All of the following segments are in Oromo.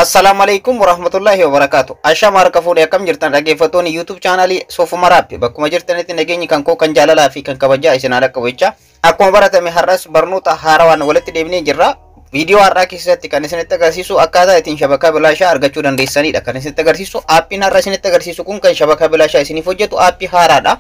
Assalamualaikum warahmatullahi wabarakatuh. Asha marka fuudhee akkam jirtan dhaggeeffattoonni YouTube channelii Soofuma Raappi bakkuma jirtanitti nageenyi kan koo kan jaalalaa fi kan kabajaa isin haala qabachaa. Akkuma baratame har'as barnoota haarawaan walitti deebinee jirra. Viidiyoo har'aa keessatti kan isinitti agarsiisu akkaataa ittiin shabakaa bilaashaa argachuu dandeessanidha. Kan isinitti agarsiisu aappiin har'a isinitti agarsiisu kun kan shabakaa bilaashaa isiniif hojjetu aappii haaraadha.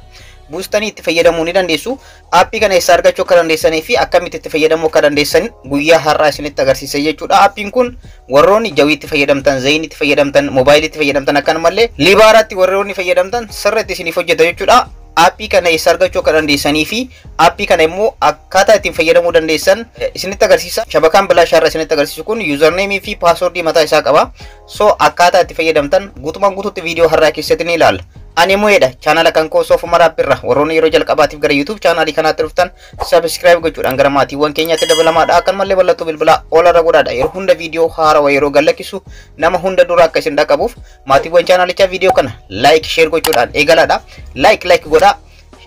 Buustanii itti fayyadamuu ni dandeessu. Aappii kana eessa argachuu akka dandeessanii fi akkamitti itti fayyadamuu akka dandeessan guyyaa har'aa isinitti agarsiisa jechuudha. Aappiin kun warroonni jawii itti fayyadamtan, zayinii itti fayyadamtan, moobaayilii itti fayyadamtan akkanumallee libaaraatti warroonni fayyadamtan sirriitti isiniif hojjeta jechuudha. Aappii kana eessa argachuu akka dandeessanii fi aappii kana immoo akkaataa ittiin fayyadamuu dandeessan isinitti agarsiisa. Shabakaan bilaashaa irraa isinitti agarsiisu kun yuuzarneemii fi paaswordii mataa isaa qaba. So akkaataa itti fayyadamtan guutumaan guutuutti viidiyoo har'aa keessatti ni ilaalla. Ani mo'eedha channel kan koo Soofuma Raappi irra warroonni yeroo jalqabaatiif gara YouTube channel kanaatti dhuftan subscribe gochuudhaan gara maatiiwwan keenyaatti dabalamaadha. Akkanumallee bal'attuu bilbilaa oolarra godhaadha. Yeroo hunda viidiyoo haarawaa yeroo galakkisu nama hunda dura akka isin dhaqqabuuf maatiiwwan channelichaa viidiyoo kana like share gochuudhaan eegalaadha. Like godhaa.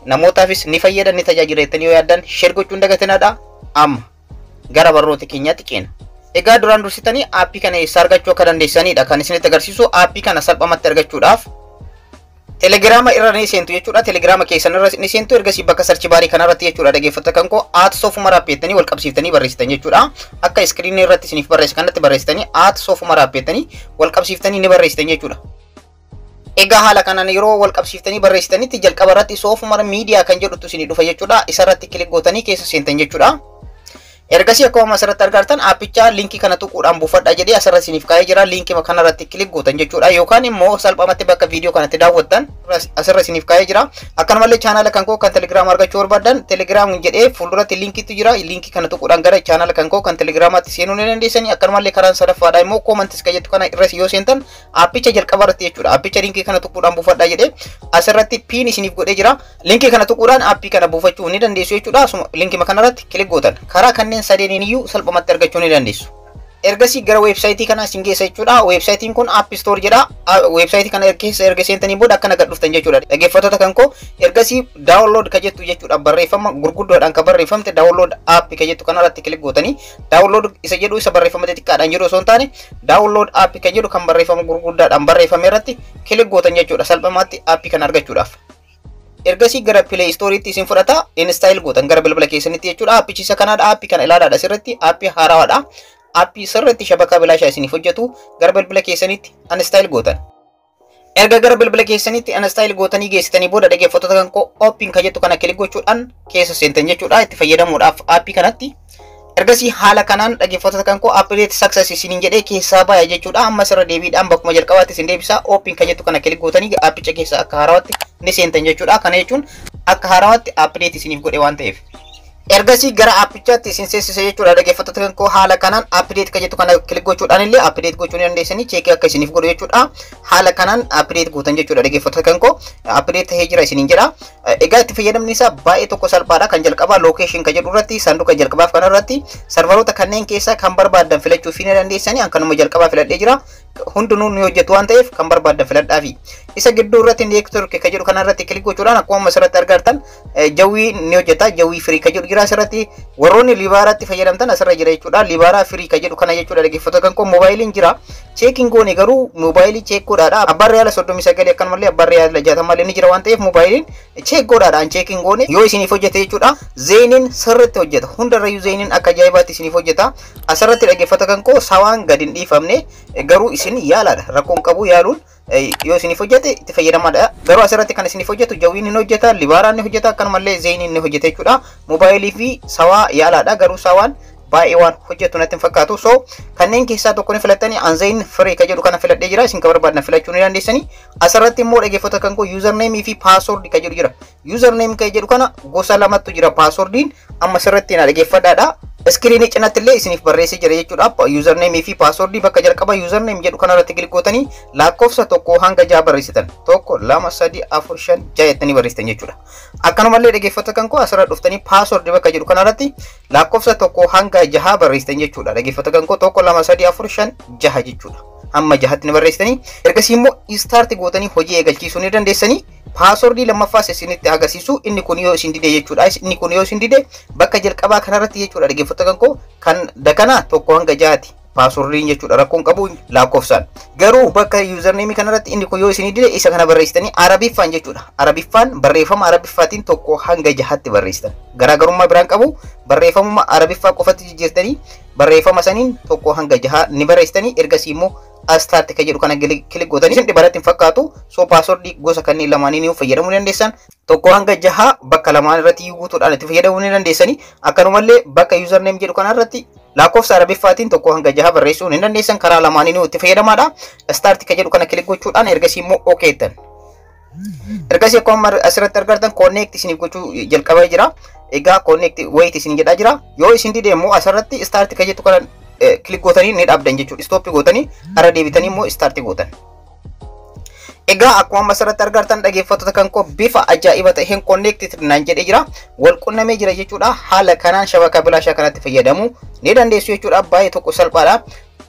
Namootaafis ni fayyada ni tajaajila jettanii yoo yaaddan share gochuun dagatinaadha. Amma gara barnoota keenyaatti ceena. Egaa duraan dursitanii aappii kana eessa argachuu akka dandeessanidha kan isinitti agarsiisu. Aappii kana salphumatti argachuudhaaf Telegrama irra ni seentu jechuudha. Telegrama keessan irra ni seentu ergasii bakka search baarii kanarratti jechuudha. Dhaggeeffattoota kan koo @Soofuma Raappi jettanii wal qabsiiftanii barreessitan jechuudha. Akka iskiriinii irratti isiniif barreesse kanatti barreessitanii @Soofuma Raappi jettanii wal qabsiiftanii ni barreessitan jechuudha. Egaa haala kanaan yeroo wal qabsiiftanii barreessitanitti jalqaba irratti Soofuma Miidiyaa kan jedhutu isinii dhufa jechuudha. Isa irratti kilik gootanii keessa seentan jechuudha. Ergasii akkuma asirratti argartan aappicha linkii kana tuquudhaan buufadhaa jedhee asirratti isiniif kaa'ee jira. Linkii kanarratti kilik gootan jechuudha. Yookaan immoo salphumatti bakka viidiyoo kanatti daawwattan asirratti isiniif kaa'ee jira. Akkanumallee chaanala kan koo kan Telegram argachuu barbaadan Telegram jedhee fuulduratti linkiitu jira. Linkii kana tuquudhaan gara chaanala kan koo kan Telegramaatti seenuu ni dandeessanii. Akkanumallee karaan sadaffaadha immoo koomantis kan jettu kana irra yoo seentan aappicha jalqaba irratti jechuudha. Aappicha linkii kana tuquudhaan buufadhaa jedhee asirratti piin isiniif godhee jira. Linkii kana tuquudhaan aappii kana buufachuu ni dandeessu jechuudha. Linkii kanarratti kilik gootan karaa kanneen sadeen iyyuu salphumatti argachuu ni dandeessu. Ergasii gara websaayitii kana isin geessa jechuudha. Websaayitiin kun App Store jedha. Websaayitii kana keessa erga seentanii booda akkana gad dhuftan jechuudha. Dhaggeeffattoota kan koo ergasii download ka jettu jechuudha. Barreeffama gurguddoodhaan ka barreeffamte download app ka jettu kanarratti kilik gootanii download isa jedhu isa barreeffama xiqqaadhaan jiru osoo hin taane download app ka jedhu kan barreeffama gurguddaadhaan barreeffame irratti kilik gootan jechuudha. Salphumatti app kana argachuudhaaf. Ergasii gara Play Store itti isin fudhata install gootan gara bilbila keessanitti jechuudha. Aappichi isa kanaadha. Aappii kana ilaalaadha sirriitti. Aappii haarawaadha. Aappii sirriitti shabakaa bilaashaa isiniif hojjetu gara bilbila keessanitti install gootan. Erga gara bilbila keessanitti install gootanii geessitanii booda dhaggeeffattoota kan koo open ka jettu kana kilik gochuudhaan keessa seentan jechuudha. Itti fayyadamuudhaaf aappii kanatti. Ergasii haala kanaan dhaggeeffattoota kan koo update success isiniin jedhee keessaa baaya jechuudha. Amma sirra deebiidhaan bakkuma jalqabaatti isin deebisa. Open ka jettu kana kilik gootanii aappicha keessa akka haarawaatti ni seentan jechuudha. Kana jechuun akka haarawaatti update isiniif godhe waan ta'eef. Ergasii gara aappichaatti isin seensisa jechuudha. Dhaggeeffattoota kan koo haala kanaan update ka jettu kana kilik gochuudhaan illee update gochuu ni dandeessanii cheekii akka isiniif godhu jechuudha. Haala kanaan update gootan jechuudha. Dhaggeeffattoota kan koo update tahee jira isiniin jedha. Egaa itti fayyadamni isaa baay'ee tokko salphaadha. Kan jalqabaa location ka jedhu irratti sanduuqa jalqabaaf kana irratti sarvaroota kanneen keessaa kan barbaadan filachuu ni dandeessanii. Akkanuma jalqabaa filadhee jira. Hundinuu ni hojjetu waan ta'eef kan barbaadan filadhaafi. Isa gidduu irratti network ka jedhu kana irratti kilik gochuudhaan akkuma asirratti argartan jawii ni hojjeta. Jawii free ka jedhu jira asirratti. Warroonni libaaraatti fayyadamtan asirra jira jechuudha. Libaaraa free ka jedhu kana jechuudha. Dhaggeeffattoota kan koo moobaayiliin jira. Cheekiin goone garuu moobaayilii cheek godhaadha. Abbaan Riyaala 39 akkanumallee abbaan Riyaala 60 ni jira waan ta'eef moobaayiliin cheek godhaadhaan cheekiin goone yoo isiniif hojjete jechuudha. Zeeniin sirriitti hojjeta. Hundarrayyuu zeeniin akka ajaa'ibaatti isiniif hojjeta. Asirratti dhaggeeffattoota kan koo sawaan gadi hin dhiifamne garuu isin yaalaadha. Rakkoon qabu yaaluun yoo isiniif hojjete itti fayyadamaadha. Garuu asirratti kan isiniif hojjetu jawiin ni hojjeta, libaaraan ni hojjeta, akkanumallee zeeniin ni hojjeta jechuudha. Moobaayilii fi sawaa yaalaadha. Garuu sawaan baay'ee waan hojjetu natti hin fakkaatu. So kanneen keessaa tokko ni filattanii anzayin free ka jedhu kana filadhee jira. Isin ka barbaadan filachuu ni dandeessanii. Asirratti immoo dhaggeeffattoota kan koo username fi password ka jedhu jira. Username ka jedhu kana gosa lamatu jira. Passwordiin amma sirriitti na dhaggeeffadhaadha. Iskiriinii cinaatti illee isiniif barreessee jira jechuudha. Username fi password bakka jalqaba username jedhu kanarratti kilik gootanii lakkoofsa tokko hanga 6 barreessitan. 1 2 3 4 5 6 jettanii barreessitan jechuudha. Akkanumallee dhaggeeffattoota kan koo asirra dhuftanii password bakka jedhu kanarratti lakkoofsa tokko hanga 6 barreessitan jechuudha. Dhaggeeffattoota kan koo 1 2 3 4 5 6 jechuudha. Amma 6tti ni barreessitanii ergasii immoo start gootanii hojii eegalchiisuu ni dandeessanii. Passwordii lammaffaa isinitti agarsiisu inni kun yoo isin dide jechuudha. Inni kun yoo isin dide bakka jalqabaa kanarratti jechuudha. Dhaggeeffattoota kan koo kan dakanaa tokko hanga 6ti. passwordin jechuudha rakkoon qabu lakkoofsaan. Garuu bakka username kanarratti inni kun yoo isin dide isa kana barreessitanii arabiffaan jechuudha. Arabiffaan barreeffama arabiffaatiin tokko hanga 6tti barreessitan. Garaagarummaa biraan qabu barreeffama arabiffaa qofatti jijjiirtanii barreeffama saniin tokko hanga 6 ni barreessitanii ergasii immoo start ka jedhu kana klik gootanii isin dhibaratti hin fakkaatu. So password gosa kanneen lamaaniin fayyadamuu dandeessan. Tokko hanga 6 bakka lamaan irratti guutuudhaan itti fayyadamuu ni dandeessanii. Akkanumallee bakka username jedhu kanarratti lakkoofsa arabiffaatiin tokko hanga 6 barreessuu ni dandeessan. Karaa lamaaniin itti fayyadamaadha. Start ka jedhu kana klik gochuudhaan ergasii immoo okay tan. Ergasii akkuma asirratti argartan connect isiniif gochuu jalqabaa jira. Egaa connect wait isin jedhaa jira. Yoo isin dide immoo asirratti start ka jedhu kana klik gootanii ni dhaabdan jechuudha. Stop gootanii ara deebitanii immoo start gootan. Egaa akkuma asirratti argartan dhaggeeffattoota kan koo bifa ajaa'iba ta'een connected naan jedhee jira. Wal qunnamee jira jechuudha. Haala kanaan shabaka bilaashaa kanatti fayyadamuu ni dandeessu jechuudha. Baay'ee tokko salphaadha.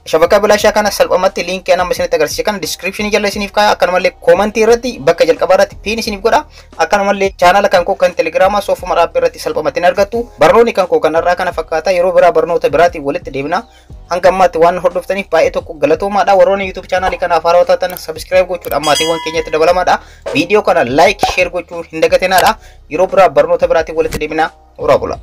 Shabaka bilaashaa kana salphumatti linkii amma isinitti agarsiise kana description jala isiniif kaaya. Akkanumallee comment irratti bakka jalqabaa irratti pin isiniif godha. Akkanumallee channel kan koo kan Telegram Soofumar app irratti salphumatti ni argattu. Barnoonni kan koo kanarraa kana fakkaata. Yeroo biraa barnoota biraatiin walitti deebina. Hanga ammaatti waan hordoftaniif baay'ee tokko galatoomaadha. Warroonni YouTube channel kanaaf haaraa taatan subscribe gochuudha. Ammaatiiwwan keenyatti dabalamaadha. Video kana like share gochuu hin dagatinaadha. Yeroo biraa barnoota biraatiin walitti deebina. Ura bula.